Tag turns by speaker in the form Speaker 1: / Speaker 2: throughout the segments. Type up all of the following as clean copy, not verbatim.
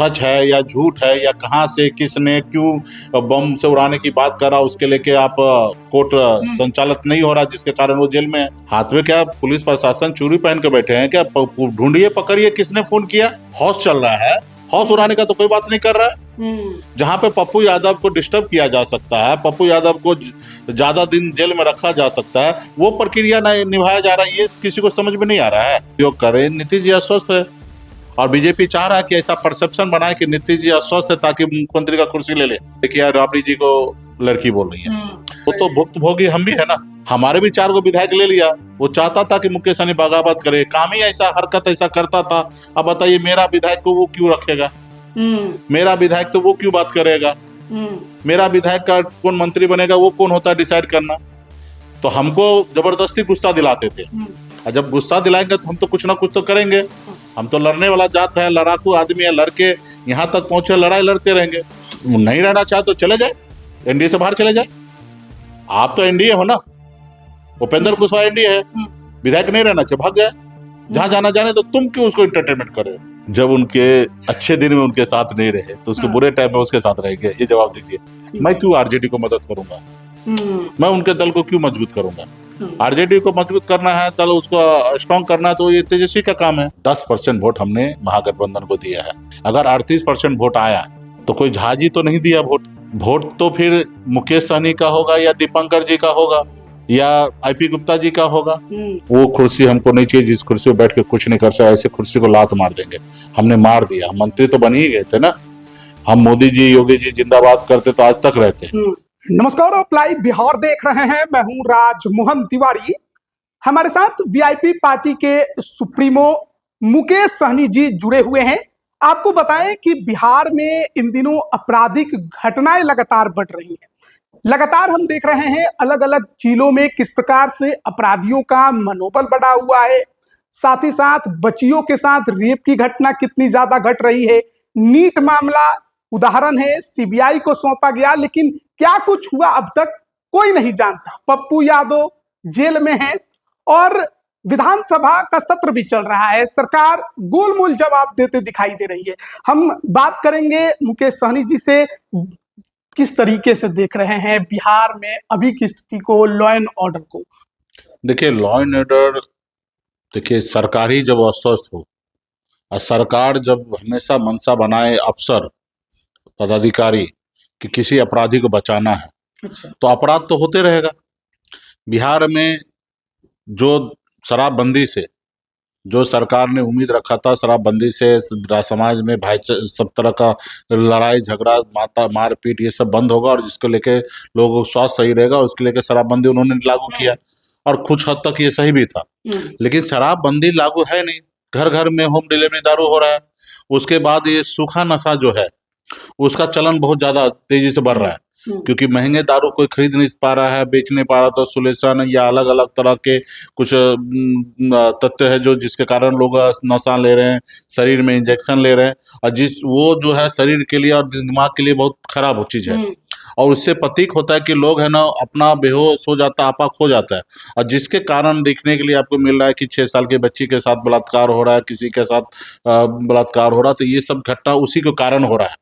Speaker 1: सच है या झूठ है, या कहाँ से किसने क्यों बम से उड़ाने की बात करा, उसके लेके आप कोर्ट संचालित नहीं हो रहा, जिसके कारण वो जेल में है। हाथ में क्या पुलिस प्रशासन चूड़ी पहन के बैठे हैं क्या? ढूंढिए, पकड़िए किसने फोन किया। हौस चल रहा है, हौस उड़ाने का तो कोई बात नहीं कर रहा है। जहां पे पप्पू यादव को डिस्टर्ब किया जा सकता है, पप्पू यादव को ज्यादा दिन जेल में रखा जा सकता है, वो प्रक्रिया निभाया जा रहा है, ये किसी को समझ में नहीं आ रहा है। उपयोग करें, नीतीश जी अस्वस्थ है और बीजेपी चाह रहा है कि ऐसा परसेप्शन बनाए कि नीतीश जी अस्वस्थ है ताकि मुख्यमंत्री का कुर्सी ले ले। देखिए यार, राबड़ी जी को लड़की बोल रही है, वो तो भुक्तभोगी हम भी है ना। हमारे भी 4 विधायक ले लिया, वो चाहता था कि मुकेश सहनी बगावत करे, काम ही ऐसा, हरकत ऐसा करता था। अब बताइए, मेरा विधायक को वो क्यों रखेगा? मेरा विधायक से वो क्यों बात करेगा? मेरा विधायक का कौन मंत्री बनेगा, वो कौन होता है डिसाइड करना? तो हमको जबरदस्ती गुस्सा दिलाते थे, और जब गुस्सा दिलाएंगे तो हम तो कुछ ना कुछ तो करेंगे। हम तो लड़ने वाला जात है, लड़ाकू आदमी है, लड़के यहाँ तक पहुंचे, लड़ाई लड़ते रहेंगे। नहीं रहना चाहे तो चले जाए, एनडीए से बाहर चले जाए। आप तो एनडीए हो ना, उपेंद्र कुशवाहा एनडीए है, विधायक नहीं रहना चाहिए, भाग जाए, जहां जाना जाने। तो तुम क्यों उसको इंटरटेनमेंट कर रहे हो? जब उनके अच्छे दिन में उनके साथ नहीं रहे तो उसके बुरे टाइम में उसके साथ रहेंगे, ये जवाब दीजिए। मैं क्यों आरजेडी को मदद करूंगा? मैं उनके दल को क्यों मजबूत करूंगा? आरजेडी को मजबूत करना है, दल उसको स्ट्रॉन्ग करना है, तो ये तेजस्वी का काम है। 10% वोट हमने महागठबंधन को दिया है। अगर 38% वोट आया तो कोई झाजी तो नहीं दिया वोट तो फिर मुकेश सहनी का होगा, या दीपंकर जी का होगा, या आईपी गुप्ता जी का होगा। वो कुर्सी हमको नहीं चाहिए जिस कुर्सी पे बैठ के कुछ नहीं कर सकता, ऐसे कुर्सी को लात मार देंगे। हमने मार दिया, मंत्री तो बन ही गए थे ना। हम मोदी जी, योगी जी जिंदाबाद करते तो आज तक रहते।
Speaker 2: नमस्कार, आप लाइव बिहार देख रहे हैं। मैं हूं राजमोहन तिवारी। हमारे साथ वीआईपी पार्टी के सुप्रीमो मुकेश सहनी जी जुड़े हुए हैं। आपको बताएं कि बिहार में इन दिनों आपराधिक घटनाएं लगातार बढ़ रही हैं। लगातार हम देख रहे हैं अलग अलग जिलों में किस प्रकार से अपराधियों का मनोबल बढ़ा हुआ है। साथ ही साथ बच्चियों के साथ रेप की घटना कितनी ज्यादा घट रही है। नीट मामला उदाहरण है, सीबीआई को सौंपा गया, लेकिन क्या कुछ हुआ अब तक कोई नहीं जानता। पप्पू यादव जेल में है और विधानसभा का सत्र भी चल रहा है। सरकार गोलमोल जवाब देते दिखाई दे रही है। हम बात करेंगे मुकेश सहनी जी से, किस तरीके से देख रहे हैं बिहार में अभी की स्थिति को, लॉ एंड ऑर्डर को?
Speaker 1: देखिए, लॉ एंड ऑर्डर, देखिए सरकार ही जब अस्वस्थ हो और सरकार जब हमेशा मंशा बनाए अफसर पदाधिकारी कि किसी अपराधी को बचाना है, तो अपराध तो होते रहेगा। बिहार में जो शराबबंदी से जो सरकार ने उम्मीद रखा था, शराबबंदी से समाज में सब तरह का लड़ाई झगड़ा मारपीट ये सब बंद होगा और जिसको लेके लोगों को स्वास्थ्य सही रहेगा, उसके लेके शराबबंदी उन्होंने लागू किया और कुछ हद तक ये सही भी था। लेकिन शराबबंदी लागू है नहीं, घर घर में होम डिलीवरी दारू हो रहा है। उसके बाद ये सूखा नशा जो है उसका चलन बहुत ज्यादा तेजी से बढ़ रहा है, क्योंकि महंगे दारू कोई खरीद नहीं पा रहा है, बेच नहीं पा रहा, तो सुलेशन या अलग अलग तरह के कुछ तथ्य है जो जिसके कारण लोग नशा ले रहे हैं, शरीर में इंजेक्शन ले रहे हैं, और वो जो है शरीर के लिए और दिमाग के लिए बहुत खराब चीज है। और उससे प्रतीक होता है कि लोग है ना अपना बेहोश हो जाता है, आपा खो जाता है। और जिसके कारण देखने के लिए आपको मिल रहा है कि 6 साल की बच्ची के साथ बलात्कार हो रहा है, किसी के साथ बलात्कार हो रहा है, तो ये सब घटना उसी के कारण हो रहा है।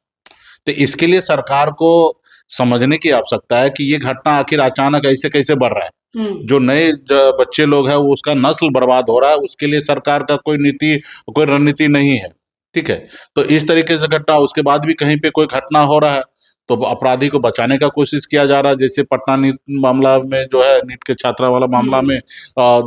Speaker 1: तो इसके लिए सरकार को समझने की आवश्यकता है कि ये घटना आखिर अचानक ऐसे कैसे बढ़ रहा है। जो नए बच्चे लोग हैं वो उसका नस्ल बर्बाद हो रहा है, उसके लिए सरकार का कोई नीति, कोई रणनीति नहीं है। ठीक है, तो इस तरीके से घटना, उसके बाद भी कहीं पे कोई घटना हो रहा है तो अपराधी को बचाने का कोशिश किया जा रहा है। जैसे पटना नीट मामला में जो है, नीट के छात्रा वाला मामला में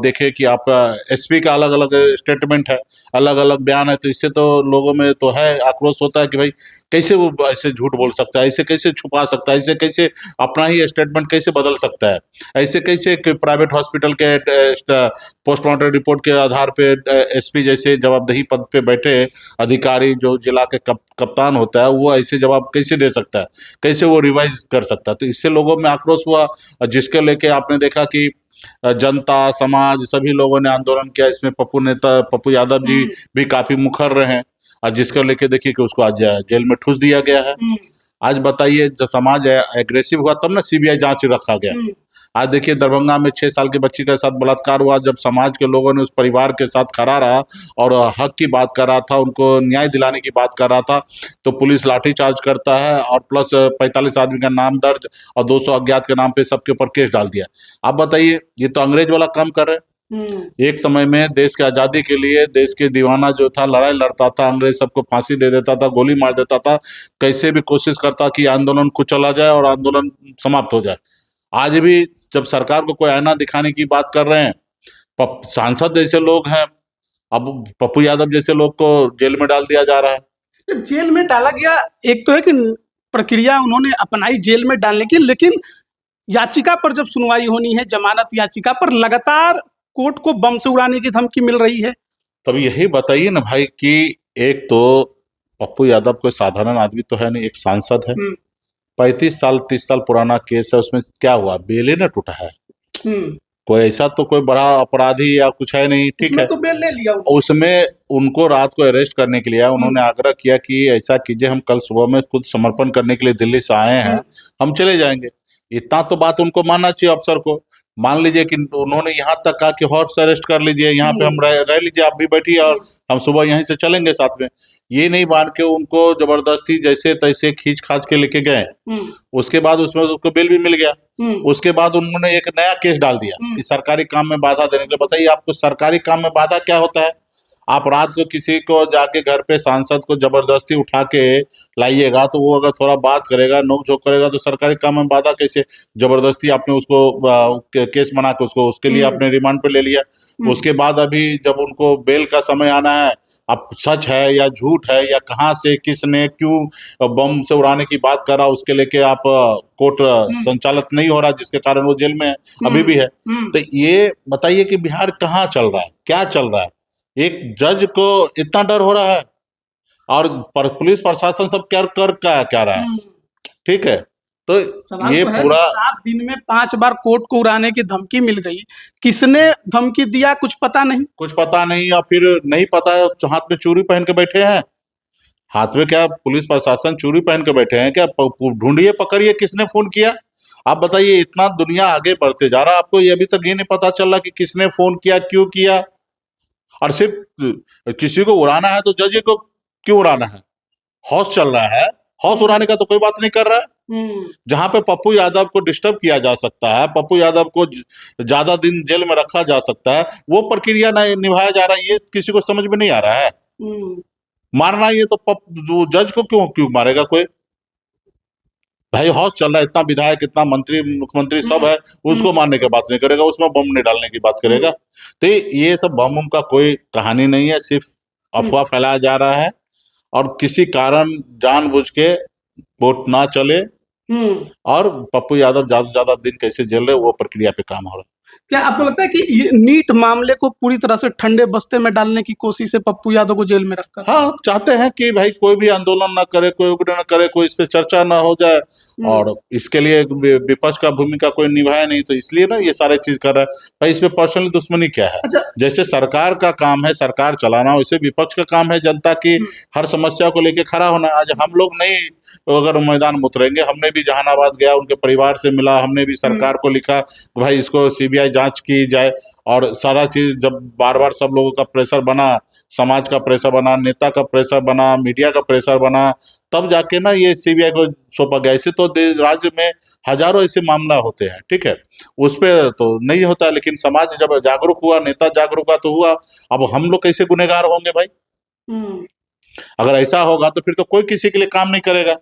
Speaker 1: देखे कि आप एसपी का अलग अलग स्टेटमेंट है, अलग अलग बयान है, तो इससे तो लोगों में तो है आक्रोश होता है कि भाई कैसे वो ऐसे झूठ बोल सकता है, ऐसे कैसे छुपा सकता है, ऐसे कैसे अपना ही स्टेटमेंट कैसे बदल सकता है, ऐसे कैसे प्राइवेट हॉस्पिटल के पोस्टमार्टम रिपोर्ट के आधार पे एसपी जैसे जवाबदेही पद पे बैठे अधिकारी जो जिला के कप्तान होता है वो ऐसे जवाब कैसे दे सकता है, कैसे वो रिवाइज कर सकता है। तो इससे लोगों में आक्रोश हुआ, जिसके लेके आपने देखा कि जनता समाज सभी लोगों ने आंदोलन किया। इसमें पप्पू यादव जी भी काफी मुखर रहे हैं, और जिसको लेके देखिए कि उसको आज जेल में ठूस दिया गया है। आज बताइए, जब समाज एग्रेसिव हुआ तब ना सीबीआई जांच रखा गया, आज देखिए दरभंगा में 6 साल की बच्ची के साथ बलात्कार हुआ, जब समाज के लोगों ने उस परिवार के साथ खड़ा रहा और हक की बात कर रहा था, उनको न्याय दिलाने की बात कर रहा था, तो पुलिस लाठीचार्ज करता है और प्लस 45 आदमी का नाम दर्ज और 200 अज्ञात के नाम पे सबके ऊपर केस डाल दिया। आप बताइए, ये तो अंग्रेज वाला काम कर रहे हैं। एक समय में देश की आजादी के लिए देश के दीवाना जो था लड़ाई लड़ता था, अंग्रेज सबको फांसी दे देता था, गोली मार देता था, कैसे भी कोशिश करता कि आंदोलन कुचला जाए और आंदोलन समाप्त हो जाए। आज भी जब सरकार को कोई आईना दिखाने की बात कर रहे हैं, सांसद जैसे लोग हैं, अब पप्पू यादव जैसे लोग को जेल में डाल दिया जा रहा है।
Speaker 2: जेल में डाला गया, एक तो है कि प्रक्रिया उन्होंने अपनाई जेल में डालने की, लेकिन याचिका पर जब सुनवाई होनी है, जमानत याचिका पर लगातार कोर्ट को बम से उड़ाने की धमकी मिल रही है।
Speaker 1: तब यही बताइए ना भाई कि एक तो पप्पू यादव कोई साधारण आदमी तो है नहीं, एक सांसद है, 35 साल 30 साल पुराना केस है, उसमें क्या हुआ, बेल ही ना टूटा है। कोई ऐसा तो कोई बड़ा अपराधी या कुछ है नहीं, ठीक है,
Speaker 2: तो बेल ले लिया
Speaker 1: उसमें उनको रात को अरेस्ट करने के लिए उन्होंने आग्रह किया कि ऐसा कीजिए, हम कल सुबह में खुद समर्पण करने के लिए दिल्ली से आए हैं, हम चले जाएंगे। इतना तो बात उनको मानना चाहिए अफसर को। मान लीजिए कि उन्होंने यहाँ तक कहा कि हॉर्स अरेस्ट कर लीजिए, यहाँ पे हम रह लीजिए, आप भी बैठिए और हम सुबह यहीं से चलेंगे साथ में। ये नहीं मान के उनको जबरदस्ती जैसे तैसे खींच खाच के लेके गए। उसके बाद उसमें उसको बेल भी मिल गया। उसके बाद उन्होंने एक नया केस डाल दिया कि सरकारी काम में बाधा देने के। बताइए आपको सरकारी काम में बाधा क्या होता है? आप रात को किसी को जाके घर पे सांसद को जबरदस्ती उठा के लाइएगा, तो वो अगर थोड़ा बात करेगा, नोक झोंक करेगा, तो सरकारी काम में बाधा कैसे? जबरदस्ती आपने उसको केस बना के उसको उसके लिए आपने रिमांड पे ले लिया। उसके बाद अभी जब उनको बेल का समय आना है, अब सच है या झूठ है या कहाँ से किसने क्यों बम से उड़ाने की बात करा, उसके लेके आप कोर्ट संचालित नहीं हो रहा, जिसके कारण वो जेल में है, अभी भी है। तो ये बताइए कि बिहार कहाँ चल रहा है, क्या चल रहा है? एक जज को इतना डर हो रहा है और पुलिस प्रशासन सब क्या रहा है, ठीक है। तो ये
Speaker 2: तो
Speaker 1: पूरा
Speaker 2: 7 दिन में 5 बार कोर्ट को उड़ाने की धमकी मिल गई। किसने धमकी दिया कुछ पता नहीं,
Speaker 1: या फिर नहीं पता है, हाथ में चूड़ी पहन के बैठे हैं। हाथ में क्या पुलिस प्रशासन चूड़ी पहन के बैठे हैं क्या? ढूंढिए, पकड़िए, किसने फोन किया। आप बताइए, इतना दुनिया आगे बढ़ते जा रहा है, आपको ये अभी तक ये नहीं पता चल रहा कि किसने फोन किया, क्यों किया। और सिर्फ किसी को उड़ाना है तो जज को क्यों उड़ाना है? हौस चल रहा है, हौस उड़ाने का तो कोई बात नहीं कर रहा है। जहां पे पप्पू यादव को डिस्टर्ब किया जा सकता है, पप्पू यादव को ज्यादा दिन जेल में रखा जा सकता है, वो प्रक्रिया नहीं निभाया जा रहा है। ये किसी को समझ में नहीं आ रहा है। मारना ये तो जज को क्यों मारेगा कोई? भाई हौस चल रहा है, इतना विधायक, इतना मंत्री, मुख्यमंत्री सब है, उसको मारने की बात नहीं करेगा, उसमें बम नहीं डालने की बात करेगा। तो ये सब बम का कोई कहानी नहीं है, सिर्फ अफवाह फैलाया जा रहा है और किसी कारण जानबूझ के वोट ना चले और पप्पू यादव ज्यादा से ज्यादा दिन कैसे जेल रहे, वो प्रक्रिया पे काम हो रहा है।
Speaker 2: क्या आपको लगता है कि ये नीट मामले को पूरी तरह से ठंडे बस्ते में डालने की कोशिश है पप्पू यादव को जेल में रखकर?
Speaker 1: हाँ, चाहते हैं कि भाई कोई भी आंदोलन ना करे, कोई उग्र ना करे, कोई इस पे चर्चा ना हो जाए, और इसके लिए विपक्ष का भूमिका कोई निभाया नहीं, तो इसलिए ना ये सारे चीज कर रहा है। भाई इसमें पर्सनली दुश्मनी क्या है?
Speaker 2: अच्छा,
Speaker 1: जैसे सरकार का काम है सरकार चलाना, वैसे विपक्ष का काम है जनता की हर समस्या को लेके खड़ा होना। आज हम लोग नहीं अगर मैदान में उतरेंगे, हमने भी जहानाबाद गया, उनके परिवार से मिला, हमने भी सरकार को लिखा भाई इसको सीबीआई जांच की जाए, और सारा चीज जब बार बार सब लोगों का प्रेशर बना, समाज का प्रेशर बना, नेता का प्रेशर बना, मीडिया का प्रेशर बना, तब जाके ना ये सीबीआई को सौंपा गया। ऐसे तो राज्य में हजारों ऐसे मामला होते हैं, ठीक है, उस पर तो नहीं होता, लेकिन समाज जब जागरूक हुआ, नेता जागरूक हुआ तो हुआ। अब हम लोग कैसे गुनहगार होंगे भाई? अगर ऐसा होगा तो फिर तो कोई किसी के लिए काम नहीं करेगा।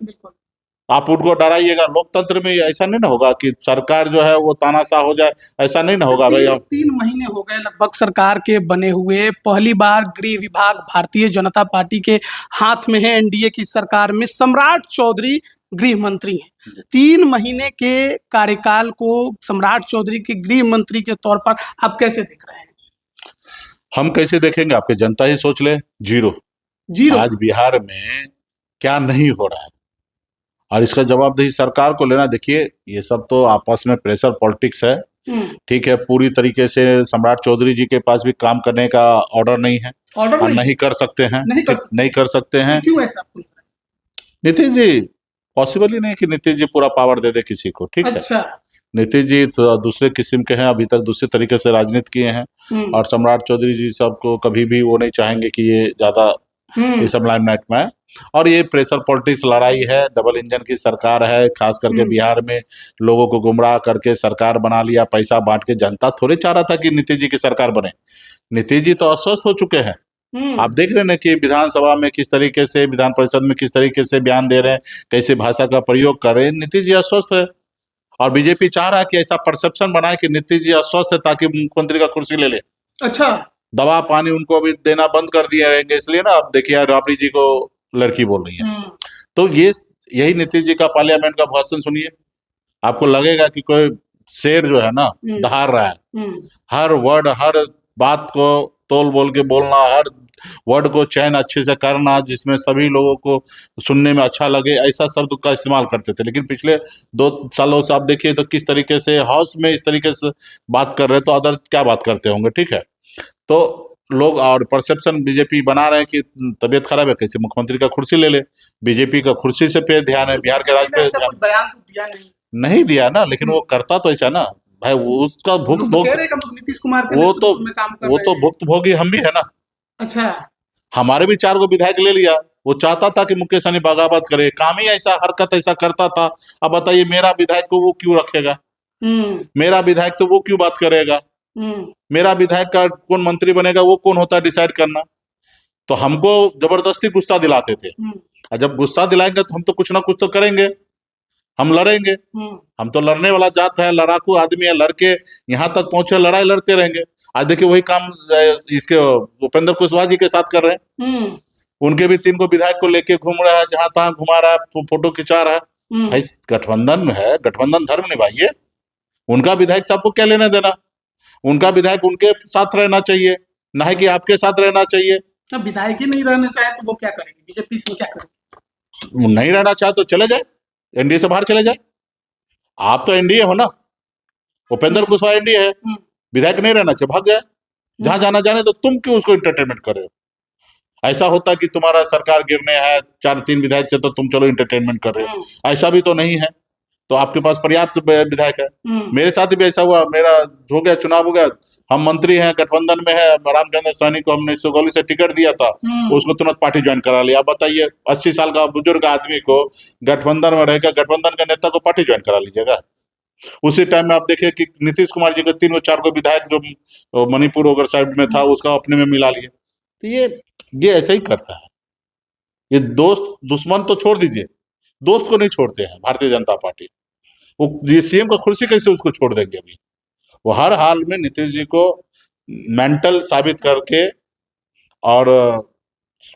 Speaker 1: आप उनको डराइएगा, लोकतंत्र में ऐसा नहीं ना होगा कि सरकार जो है वो तानाशाह हो जाए, ऐसा नहीं ना होगा भाई।
Speaker 2: 3 महीने हो गए लगभग सरकार के बने हुए, पहली बार गृह विभाग भारतीय जनता पार्टी के हाथ में है। एनडीए की सरकार में सम्राट चौधरी गृह मंत्री हैं। 3 महीने के कार्यकाल को सम्राट चौधरी के गृह मंत्री के तौर पर आप कैसे देख रहे हैं?
Speaker 1: हम कैसे देखेंगे, आपके जनता ही सोच ले। जीरो। आज बिहार में क्या नहीं हो रहा है और इसका जवाबदेही सरकार को लेना। देखिए ये सब तो आपस में प्रेशर पॉलिटिक्स है, ठीक है, पूरी तरीके से सम्राट चौधरी जी के पास भी काम करने का ऑर्डर नहीं है, और नहीं कर सकते हैं, नहीं कर सकते हैं।
Speaker 2: क्यों ऐसा?
Speaker 1: नीतीश जी पॉसिबल ही नहीं कि नीतीश जी पूरा पावर दे दे किसी को, ठीक है। नीतीश जी तो दूसरे किस्म के हैं, अभी तक दूसरे तरीके से राजनीति किए हैं। और सम्राट चौधरी जी सबको कभी भी वो नहीं चाहेंगे कि ये ज्यादा ये सब लाइमलाइट में है। और ये प्रेशर पॉलिटिक्स लड़ाई है, डबल इंजन की सरकार है, खास करके बिहार में लोगों को गुमराह करके सरकार बना लिया, पैसा बांट के। जनता थोड़े चाह रहा था कि नीतीश जी की सरकार बने। नीतीश जी तो अस्वस्थ हो चुके हैं। आप देख रहे हैं कि विधानसभा में किस तरीके से, विधान परिषद में किस तरीके से बयान दे रहे हैं, कैसे भाषा का प्रयोग कर रहे हैं। नीतीश जी अस्वस्थ है और बीजेपी चाह रहा है कि ऐसा परसेप्शन बनाए कि नीतीश जी अस्वस्थ है ताकि मुख्यमंत्री का कुर्सी ले ले।
Speaker 2: अच्छा,
Speaker 1: दवा पानी उनको अभी देना बंद कर दिए रहेंगे, इसलिए ना अब देखिए राबड़ी जी को लड़की बोल रही है। तो ये यही नीतीश जी का पार्लियामेंट का भाषण सुनिए, आपको लगेगा कि कोई शेर जो है ना दहाड़ रहा है। हर वर्ड, हर बात को तोल बोल के बोलना, हर वर्ड को चयन अच्छे से करना, जिसमें सभी लोगों को सुनने में अच्छा लगे, ऐसा शब्द का इस्तेमाल करते थे। लेकिन पिछले 2 सालों से आप देखिए तो किस तरीके से हाउस में इस तरीके से बात कर रहे हैं, तो अदर क्या बात करते होंगे। ठीक है, तो लोग और परसेप्शन बीजेपी बना रहे हैं कि तबीयत खराब है, कैसे मुख्यमंत्री का कुर्सी ले ले। बीजेपी का कुर्सी से पे ध्यान है, बिहार के राज पे
Speaker 2: ऐसा
Speaker 1: ध्यान
Speaker 2: कोई बयान तो दिया
Speaker 1: नहीं दिया ना, लेकिन वो करता तो ऐसा ना भाई, वो उसका भुक्त
Speaker 2: लोग तो
Speaker 1: भोग,
Speaker 2: कह रहे हैं कि हम लोग नीतीश कुमार के
Speaker 1: वो तो
Speaker 2: नेतृत्व में काम कर
Speaker 1: वो
Speaker 2: रहे
Speaker 1: तो
Speaker 2: हैं।
Speaker 1: भुक्त भोगी हम भी है ना।
Speaker 2: अच्छा,
Speaker 1: हमारे भी 4 विधायक ले लिया। वो चाहता था कि मुकेश सहनी बगावत करे, काम ही ऐसा, हरकत ऐसा करता था। अब बताइए मेरा विधायक को वो क्यों रखेगा, मेरा विधायक से वो क्यों बात करेगा, मेरा विधायक का कौन मंत्री बनेगा, वो कौन होता है डिसाइड करना। तो हमको जबरदस्ती गुस्सा दिलाते थे। और जब गुस्सा दिलाएंगे तो हम तो कुछ ना कुछ तो करेंगे, हम लड़ेंगे। हम तो लड़ने वाला जात है, लड़ाकू आदमी है, लड़के यहाँ तक पहुंचे, लड़ाई लड़ते रहेंगे। आज देखिए वही काम इसके उपेंद्र कुशवाहा जी के साथ कर रहे हैं। उनके भी 3 विधायक को लेके घूम रहा है, जहां तहां घुमा रहा है, फोटो खिंचा रहा है। भाई गठबंधन में है, गठबंधन धर्म निभाइए। उनका विधायक से आपको क्या लेना देना, उनका विधायक उनके साथ रहना चाहिए, ना है कि आपके साथ रहना चाहिए।
Speaker 2: अब विधायक ही नहीं रहना चाहे तो वो क्या करेंगे, बीजेपी इसमें क्या करेगी?
Speaker 1: नहीं रहना चाहे तो चले जाए, एनडीए से बाहर चले जाए। आप तो एनडीए हो ना, उपेंद्र कुशवाहा एनडीए है, विधायक नहीं रहना चाहिए, भाग जाए, जहां जाना जाने। तो तुम क्यों उसको इंटरटेनमेंट कर रहे हो? ऐसा होता कि तुम्हारा सरकार गिरने है 4-3 विधायक से, तो तुम चलो इंटरटेनमेंट कर रहे हो, ऐसा भी तो नहीं है। तो आपके पास पर्याप्त विधायक है। मेरे साथ भी ऐसा हुआ, मेरा हो गया, चुनाव हो गया, हम मंत्री हैं, गठबंधन में है, रामचंद्र सहनी को हमने सुगौली से टिकट दिया था, उसको तुरंत पार्टी ज्वाइन करा लिया। आप बताइए 80 साल का बुजुर्ग आदमी को गठबंधन में रहेगा, गठबंधन के नेता को पार्टी ज्वाइन करा लीजिएगा। उसी टाइम में आप देखिए कि नीतीश कुमार जी के 3-4 विधायक जो मणिपुर वगैरह साइड में था, उसका अपने में मिला लिए। तो ये ऐसा ही करता है। ये दोस्त दुश्मन तो छोड़ दीजिए, दोस्त को नहीं छोड़ते हैं भारतीय जनता पार्टी। वो ये सीएम का कुर्सी कैसे उसको छोड़ देंगे? अभी वो हर हाल में नीतीश जी को मेंटल साबित करके और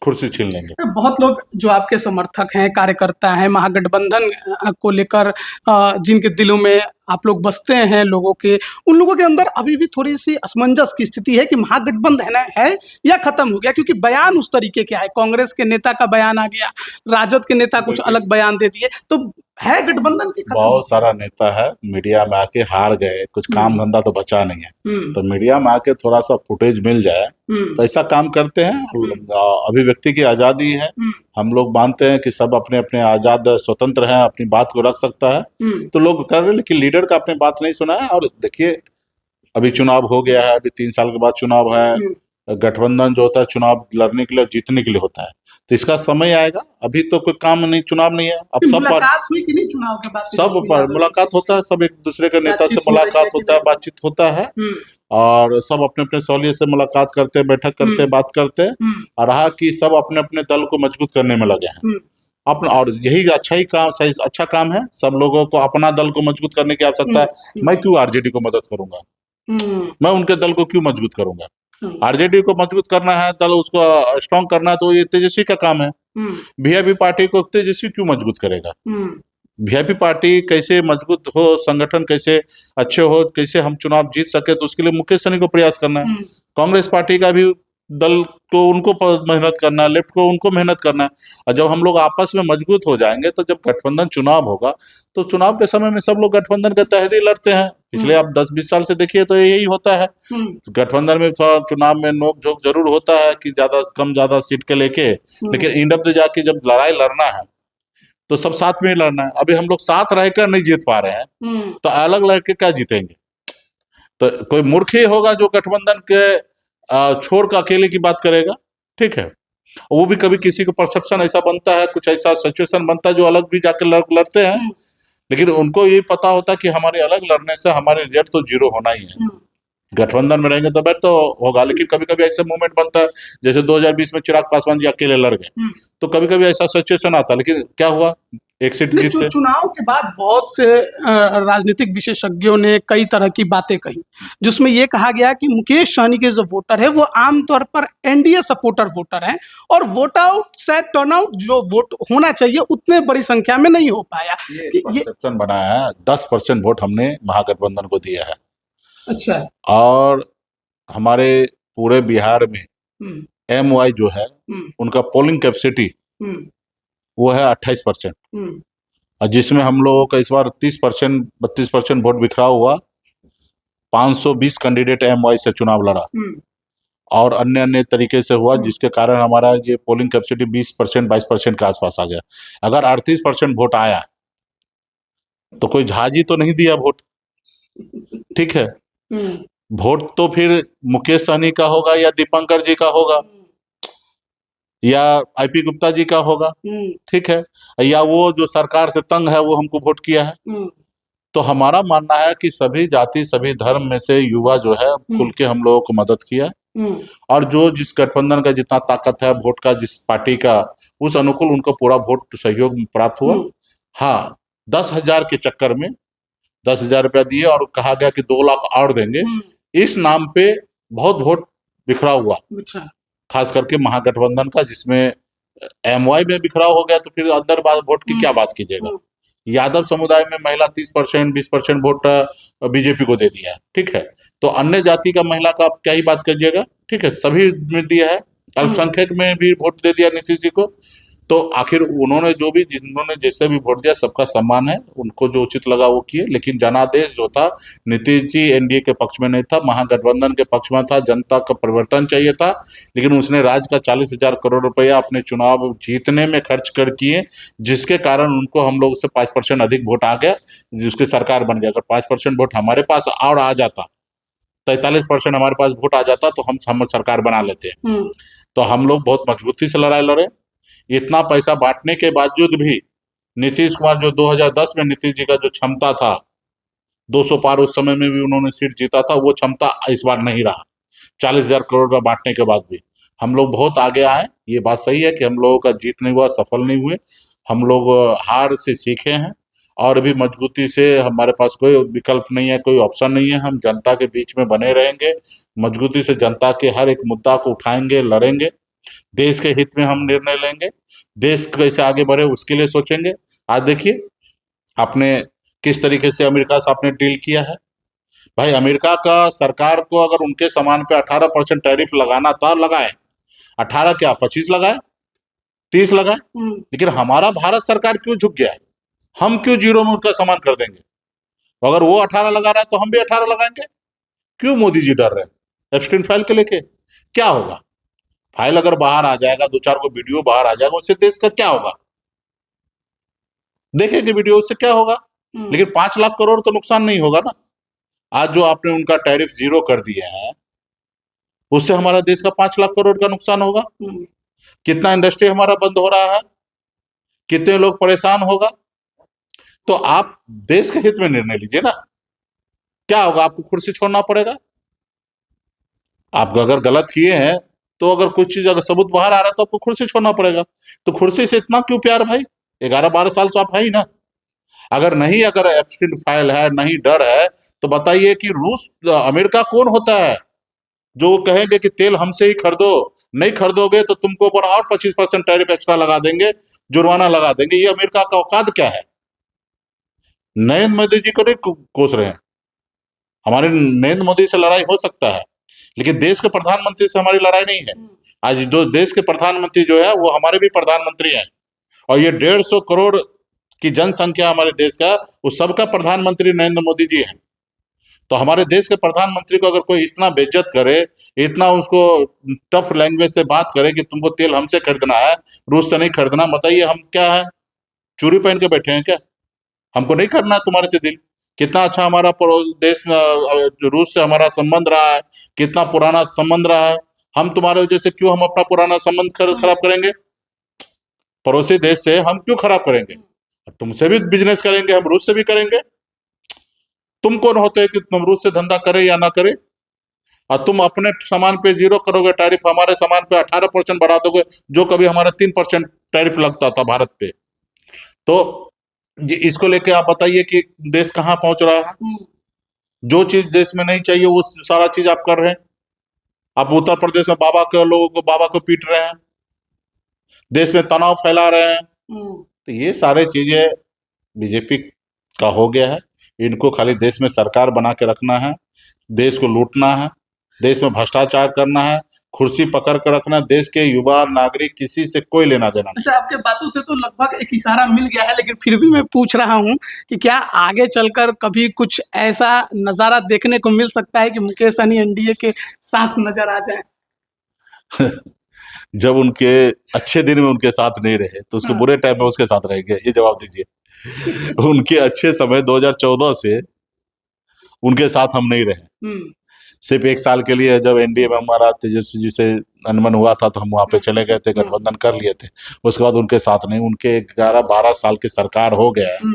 Speaker 1: कुर्सी छीन लेंगे।
Speaker 2: बहुत लोग जो आपके समर्थक हैं, कार्यकर्ता हैं, महागठबंधन को लेकर जिनके दिलों में आप लोग बसते हैं, लोगों के, उन लोगों के अंदर अभी भी थोड़ी सी असमंजस की स्थिति है कि महागठबंधन है या खत्म हो गया, क्योंकि बयान उस तरीके के आए, कांग्रेस के नेता का बयान आ गया, राजद के नेता कुछ अलग बयान दे दिए। तो है गठबंधन की खत्म?
Speaker 1: बहुत सारा नेता है मीडिया में आके हार गए, कुछ काम धंधा तो बचा नहीं है, तो मीडिया में आके थोड़ा सा फुटेज मिल जाए तो ऐसा काम करते हैं। अभिव्यक्ति की आजादी है, हम लोग मानते हैं कि सब अपने अपने आजाद स्वतंत्र हैं, अपनी बात को रख सकता है, तो लोग कर रहे हैं। लेकिन लीडर का अपनी बात नहीं सुना है। और देखिए अभी चुनाव हो गया है, अभी 3 साल के बाद चुनाव है। गठबंधन जो होता है चुनाव लड़ने के लिए, जीतने के लिए होता है, तो इसका समय आएगा। अभी तो कोई काम नहीं, चुनाव नहीं है। अब सब
Speaker 2: मुलाकात हुई कि नहीं चुनाव के बाद?
Speaker 1: सब पर मुलाकात होता है, सब एक दूसरे के नेता से मुलाकात होता है, बातचीत होता है, और सब अपने अपने सहूलियत से मुलाकात करते हैं, बैठक करते हैं, बात करते हैं। और रहा कि सब अपने अपने दल को मजबूत करने में लगे हैं अपना, और यही अच्छा ही काम, सही अच्छा काम है। सब लोगों को अपना दल को मजबूत करने की आवश्यकता है। मैं क्यों आरजेडी को मदद करूंगा? मैं उनके दल को क्यों मजबूत करूंगा? आरजेडी को मजबूत करना है, दल उसको स्ट्रॉन्ग करना है, तो ये तेजस्वी का काम है। वीआईपी पार्टी को तेजस्वी क्यों मजबूत करेगा? वीआईपी पार्टी कैसे मजबूत हो, संगठन कैसे अच्छे हो, कैसे हम चुनाव जीत सके, तो उसके लिए मुकेश सहनी को प्रयास करना है। कांग्रेस पार्टी का भी दल को उनको मेहनत करना है, लेफ्ट को उनको मेहनत करना है। और जब हम लोग आपस में मजबूत हो जाएंगे, तो जब गठबंधन चुनाव होगा, तो चुनाव के समय में सब लोग गठबंधन के तहत ही लड़ते हैं। पिछले आप 10-20 साल से देखिए तो यही होता है। गठबंधन में थोड़ा चुनाव में नोक झोंक जरूर होता है कि ज्यादा कम ज्यादा सीट के लेके, लेकिन इंड ऑफ द जाके जब लड़ाई लड़ना है, तो सब साथ में ही लड़ना है। अभी हम लोग साथ रहकर नहीं जीत पा रहे हैं, तो अलग लड़के क्या जीतेंगे? तो कोई मूर्ख ही होगा जो गठबंधन के छोड़ कर अकेले की बात करेगा। ठीक है, वो भी कभी किसी को परसेप्शन ऐसा बनता है, कुछ ऐसा सिचुएशन बनता है जो अलग भी जाके लड़ते हैं, लेकिन उनको ये पता होता है कि हमारे अलग लड़ने से हमारे रिजल्ट तो जीरो होना ही है। गठबंधन में रहेंगे तो बेट तो होगा, लेकिन कभी कभी ऐसा मूवमेंट बनता है, जैसे 2020 में चिराग पासवान जी अकेले लड़ गए, तो कभी कभी ऐसा सिचुएशन आता है, लेकिन क्या हुआ, एक सीट जीते।
Speaker 2: चुनाव के बाद बहुत से राजनीतिक विशेषज्ञों ने कई तरह की बातें कही, जिसमें यह कहा गया कि मुकेश सहनी के जो वोटर है वो आमतौर पर एनडीए सपोर्टर वोटर हैं, और वोट आउट से टर्नआउट जो वोट होना चाहिए उतने बड़ी संख्या में नहीं हो पाया।
Speaker 1: ये परसेप्शन बनाया है, 10% वोट हमने महागठबंधन को दिया है।
Speaker 2: अच्छा। और
Speaker 1: हमारे पूरे बिहार में MY जो है उनका पोलिंग कैपेसिटी वो है 28%, और जिसमें हम लोगों का इस बार 30% 32% वोट बिखरा हुआ, 520 कैंडिडेट MY से चुनाव लड़ा और अन्य अन्य तरीके से हुआ, जिसके कारण हमारा ये पोलिंग कैपेसिटी 20% 22% के आसपास आ गया। अगर 38% वोट आया तो कोई झाजी तो नहीं दिया वोट, ठीक है, वोट तो फिर मुकेश सहनी का होगा या दीपंकर जी का होगा या IP गुप्ता जी का होगा, ठीक है, या वो जो सरकार से तंग है वो हमको वोट किया है। तो हमारा मानना है कि सभी जाति सभी धर्म में से युवा जो है खुल के हम लोगों को मदद किया, और जो जिस गठबंधन का जितना ताकत है वोट का, जिस पार्टी का, उस अनुकूल उनको पूरा वोट सहयोग प्राप्त हुआ। हाँ, 10,000 के चक्कर में 10,000 रुपया दिए और कहा गया कि 2 लाख और देंगे, इस नाम पे बहुत वोट बिखरा हुआ। अच्छा। खास करके महागठबंधन का, जिसमें MY में बिखराव हो गया, तो फिर अंदर वोट की क्या बात कीजिएगा। यादव समुदाय में महिला 30% 20% वोट बीजेपी को दे दिया है, ठीक है, तो अन्य जाति का महिला का आप क्या ही बात कीजिएगा, ठीक है, सभी में दिया है। अल्पसंख्यक में भी वोट दे दिया नीतीश जी को। तो आखिर उन्होंने जो भी, जिन्होंने जैसे भी वोट दिया, सबका सम्मान है, उनको जो उचित लगा वो किए, लेकिन जनादेश जो था, नीतीश जी NDA के पक्ष में नहीं था, महागठबंधन के पक्ष में था, जनता का परिवर्तन चाहिए था, लेकिन उसने राज्य का 40,000 करोड़ रुपया अपने चुनाव जीतने में खर्च कर किए, जिसके कारण उनको हम लोग से 5% अधिक वोट आ गया, जिसकी सरकार बन गया। अगर 5% वोट हमारे पास और आ जाता, 43% हमारे पास वोट आ जाता, तो हम सरकार बना लेते। तो हम लोग बहुत मजबूती से लड़ाई लड़े। इतना पैसा बांटने के बावजूद भी नीतीश कुमार, जो 2010 में नीतीश जी का जो क्षमता था 200 पार, उस समय में भी उन्होंने सीट जीता था, वो क्षमता इस बार नहीं रहा। 40,000 करोड़ रुपया बांटने के बाद भी हम लोग बहुत आगे आए। ये बात सही है कि हम लोगों का जीत नहीं हुआ, सफल नहीं हुए, हम लोग हार से सीखे हैं, और भी मजबूती से, हमारे पास कोई विकल्प नहीं है, कोई ऑप्शन नहीं है, हम जनता के बीच में बने रहेंगे, मजबूती से जनता के हर एक मुद्दा को उठाएंगे, लड़ेंगे, देश के हित में हम निर्णय लेंगे, देश कैसे आगे बढ़े उसके लिए सोचेंगे। आज देखिए आपने किस तरीके से अमेरिका से आपने डील किया है। भाई, अमेरिका का सरकार को अगर उनके सामान पे 18% टैरिफ लगाना था, लगाए, 18 क्या 25 लगाए, 30 लगाए, लेकिन हमारा भारत सरकार क्यों झुक गया है? हम क्यों जीरो में उसका सामान कर देंगे? अगर वो 18 लगा रहा है तो हम भी 18 लगाएंगे। क्यों मोदी जी डर रहे हैं एप्स्टीन फाइल के लेके? क्या होगा? फाइल अगर बाहर आ जाएगा, 2-4 को वीडियो बाहर आ जाएगा, उससे देश का क्या होगा? देखेंगे वीडियो, उससे क्या होगा? लेकिन 5 लाख करोड़ तो नुकसान नहीं होगा ना। आज जो आपने उनका टैरिफ जीरो कर दिए हैं, उससे हमारा देश का 5 लाख करोड़ का नुकसान होगा। कितना इंडस्ट्री हमारा बंद हो रहा है, कितने लोग परेशान होगा। तो आप देश के हित में निर्णय लीजिए ना। क्या होगा? आपको कुर्सी छोड़ना पड़ेगा। आप अगर गलत किए हैं तो अगर कुछ चीज, अगर सबूत बाहर आ रहा है तो आपको कुर्सी छोड़ना पड़ेगा। तो कुर्सी से इतना क्यों प्यार भाई? 11-12 साल से आप है ही ना। अगर नहीं, अगर एप्स्टीन फाइल है, नहीं डर है, तो बताइए कि रूस, अमेरिका कौन होता है जो कहेंगे कि तेल हमसे ही खरीदो, नहीं खरीदोगे तो तुमको ऊपर और 25% टैरिफ एक्स्ट्रा लगा देंगे, जुर्माना लगा देंगे। ये अमेरिका का औकात क्या है? नरेंद्र मोदी जी को नहीं कोस रहे हैं। हमारे नरेंद्र मोदी से लड़ाई हो सकता है, लेकिन देश के प्रधानमंत्री से हमारी लड़ाई नहीं है। आज जो देश के प्रधानमंत्री जो है वो हमारे भी प्रधानमंत्री हैं, और ये 150 करोड़ की जनसंख्या हमारे देश का, उस सबका प्रधानमंत्री नरेंद्र मोदी जी हैं। तो हमारे देश के प्रधानमंत्री को अगर कोई इतना बेइज्जत करे, इतना उसको टफ लैंग्वेज से बात करे कि तुमको तेल हमसे खरीदना है, रूस से नहीं खरीदना, बताइए हम क्या है? चूड़ी पहन के बैठे हैं क्या? हमको नहीं करना है तुम्हारे से डील। कितना अच्छा हमारा देश में रूस से हमारा संबंध रहा है, कितना पुराना संबंध रहा है। हम तुम्हारे वजह से क्यों हम अपना पुराना संबंध खराब करेंगे? पड़ोसी देश से हम क्यों खराब करेंगे? तुमसे भी बिजनेस करेंगे, हम रूस से भी करेंगे। तुम कौन होते हैं कि तुम रूस से धंधा करे या ना करे? और तुम अपने सामान पे 0 करोगे टैरिफ, हमारे सामान पे 18% बढ़ा दोगे, जो कभी हमारा 3% टैरिफ लगता था भारत पे। तो इसको लेके आप बताइए कि देश कहाँ पहुंच रहा है। जो चीज देश में नहीं चाहिए वो सारा चीज आप कर रहे हैं। आप उत्तर प्रदेश में बाबा को पीट रहे हैं, देश में तनाव फैला रहे हैं। तो ये सारे चीजें बीजेपी का हो गया है। इनको खाली देश में सरकार बना के रखना है, देश को लूटना है, देश में भ्रष्टाचार करना है, कुर्सी पकड़ कर रखना है। देश के युवा नागरिक किसी से कोई लेना देना नहीं।
Speaker 2: अच्छा, आपके बातों से तो लगभग एक इशारा मिल गया है, लेकिन फिर भी मैं पूछ रहा हूं कि क्या आगे चलकर कभी कुछ ऐसा नजारा देखने को मिल सकता है कि मुकेश सहनी एनडीए के साथ नजर आ जाए?
Speaker 1: जब उनके अच्छे दिन में उनके साथ नहीं रहे तो उसके बुरे टाइम में उसके साथ रहेंगे? ये जवाब दीजिए। उनके अच्छे समय 2014 से उनके साथ हम नहीं रहे। सिर्फ 1 साल के लिए जब एनडीए में हमारा तेजस्वी जी से अनबन हुआ था तो हम वहां पे चले गए थे, गठबंधन कर लिए थे। उसके बाद उनके साथ नहीं। उनके 11-12 साल की सरकार हो गया है,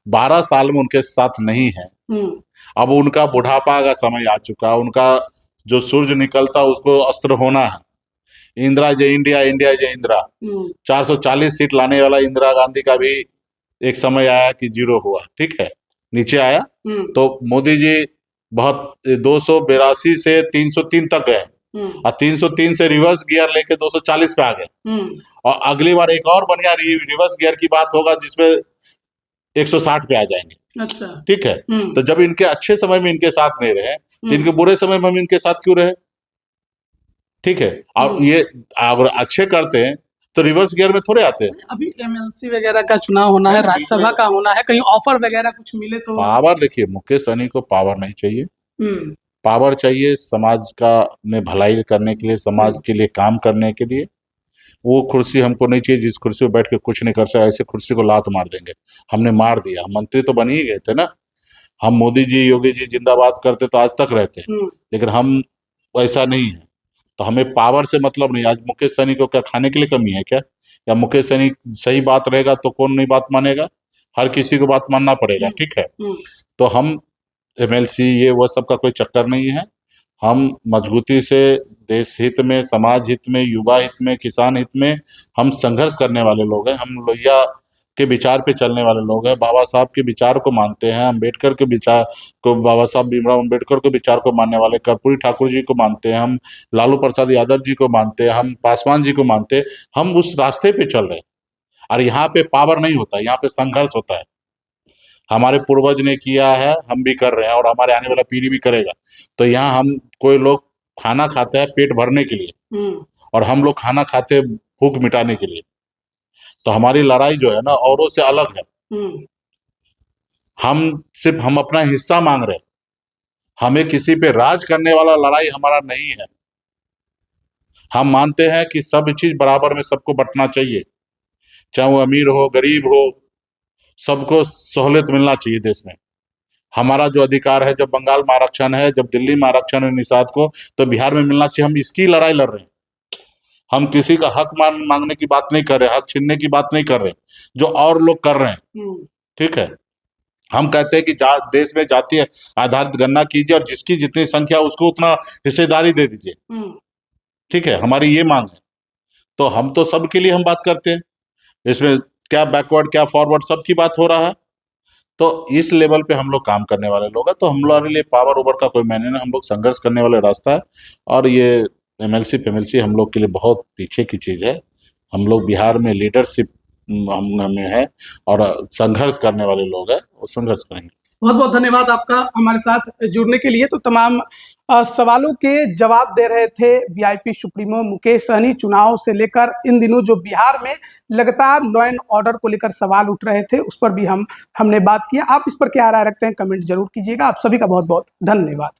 Speaker 1: 12 साल में उनके साथ नहीं है। अब उनका बुढ़ापा का समय आ चुका है। उनका जो सूरज निकलता उसको अस्त्र होना है। इंदिरा जय इंडिया, इंडिया जय इंदिरा। 440 सीट लाने वाला इंदिरा गांधी का भी एक समय आया कि 0 हुआ, ठीक है, नीचे आया। तो मोदी जी बहुत 282 से 303 तक गए और 303 से रिवर्स गियर लेके 240 पे आ गए। और अगली बार एक और बढ़िया रिवर्स गियर की बात होगा जिसमें 160 पे आ जाएंगे। अच्छा, ठीक है। तो जब इनके अच्छे समय में इनके साथ नहीं रहे तो इनके बुरे समय में हम इनके साथ क्यों रहे? ठीक है। और ये अगर अच्छे करते हैं तो रिवर्स गियर में थोड़े आते हैं।
Speaker 2: अभी एमएलसी वगैरह का चुनाव होना है, राज्यसभा का होना है, कहीं ऑफर वगैरह कुछ मिले तो?
Speaker 1: पावर, देखिए, मुकेश सहनी को पावर नहीं चाहिए। पावर चाहिए समाज का में भलाई करने के लिए, समाज के लिए काम करने के लिए। वो कुर्सी हमको नहीं चाहिए जिस कुर्सी पे बैठ के कुछ नहीं कर सकते। ऐसे कुर्सी को लात मार देंगे। हमने मार दिया, मंत्री तो बन ही गए थे ना। हम मोदी जी, योगी जी जिंदाबाद करते तो आज तक रहते, लेकिन हम ऐसा नहीं है। तो हमें पावर से मतलब नहीं। आज मुकेश सहनी को क्या खाने के लिए कमी है क्या? या मुकेश सहनी सही बात रहेगा तो कौन नहीं बात मानेगा? हर किसी को बात मानना पड़ेगा, ठीक है। तो हम एमएलसी ये वो सब का कोई चक्कर नहीं है। हम मजबूती से देश हित में, समाज हित में, युवा हित में, किसान हित में हम संघर्ष करने वाले लोग हैं। हम लोहिया के विचार पे चलने वाले लोग हैं। बाबा साहब के विचार को मानते हैं, अम्बेडकर के विचार को, बाबा साहब भीमराव अम्बेडकर के विचार को मानने वाले, कर्पूरी ठाकुर जी को मानते हैं, हम लालू प्रसाद यादव जी को मानते हैं, हम पासवान जी को मानते हैं। हम उस रास्ते पे चल रहे हैं। और यहाँ पे पावर नहीं होता, यहाँ पे संघर्ष होता है। हमारे पूर्वज ने किया है, हम भी कर रहे हैं और हमारे आने वाला पीढ़ी भी करेगा। तो यहाँ हम कोई लोग खाना खाते हैं पेट भरने के लिए और हम लोग खाना खाते हैं भूख मिटाने के लिए। तो हमारी लड़ाई जो है ना औरों से अलग है। हम अपना हिस्सा मांग रहे हैं। हमें किसी पे राज करने वाला लड़ाई हमारा नहीं है। हम मानते हैं कि सब चीज बराबर में सबको बंटना चाहिए, चाहे वो अमीर हो गरीब हो, सबको सहूलियत मिलना चाहिए देश में। हमारा जो अधिकार है, जब बंगाल में आरक्षण है, जब दिल्ली में आरक्षण है निषाद को, तो बिहार में मिलना चाहिए। हम इसकी लड़ाई लड़ रहे हैं। हम किसी का हक मांगने की बात नहीं कर रहे, हक छीनने की बात नहीं कर रहे जो और लोग कर रहे हैं, ठीक है। हम कहते हैं कि देश में जातीय आधारित गणना कीजिए और जिसकी जितनी संख्या उसको उतना हिस्सेदारी दे दीजिए, ठीक है। हमारी ये मांग है। तो हम तो सबके लिए हम बात करते हैं। इसमें क्या बैकवर्ड क्या फॉरवर्ड सबकी बात हो रहा है। तो इस लेवल पे हम लोग काम करने वाले लोग हैं। तो हम लोगों के लिए पावर ओवर का कोई मायने नहीं। हम लोग संघर्ष करने वाले रास्ता है। और ये एमएलसी फेमएलसी हम लोग के लिए बहुत पीछे की चीज है। हम लोग बिहार में लीडरशिप हमें है और संघर्ष करने वाले लोग हैं, वो संघर्ष करेंगे।
Speaker 2: बहुत बहुत धन्यवाद आपका हमारे साथ जुड़ने के लिए। तो तमाम सवालों के जवाब दे रहे थे वीआईपी सुप्रीमो मुकेश सहनी। चुनाव से लेकर इन दिनों जो बिहार में लगातार लॉ एंड ऑर्डर को लेकर सवाल उठ रहे थे, उस पर भी हमने बात किया। आप इस पर क्या राय रखते हैं, कमेंट जरूर कीजिएगा। आप सभी का बहुत बहुत धन्यवाद।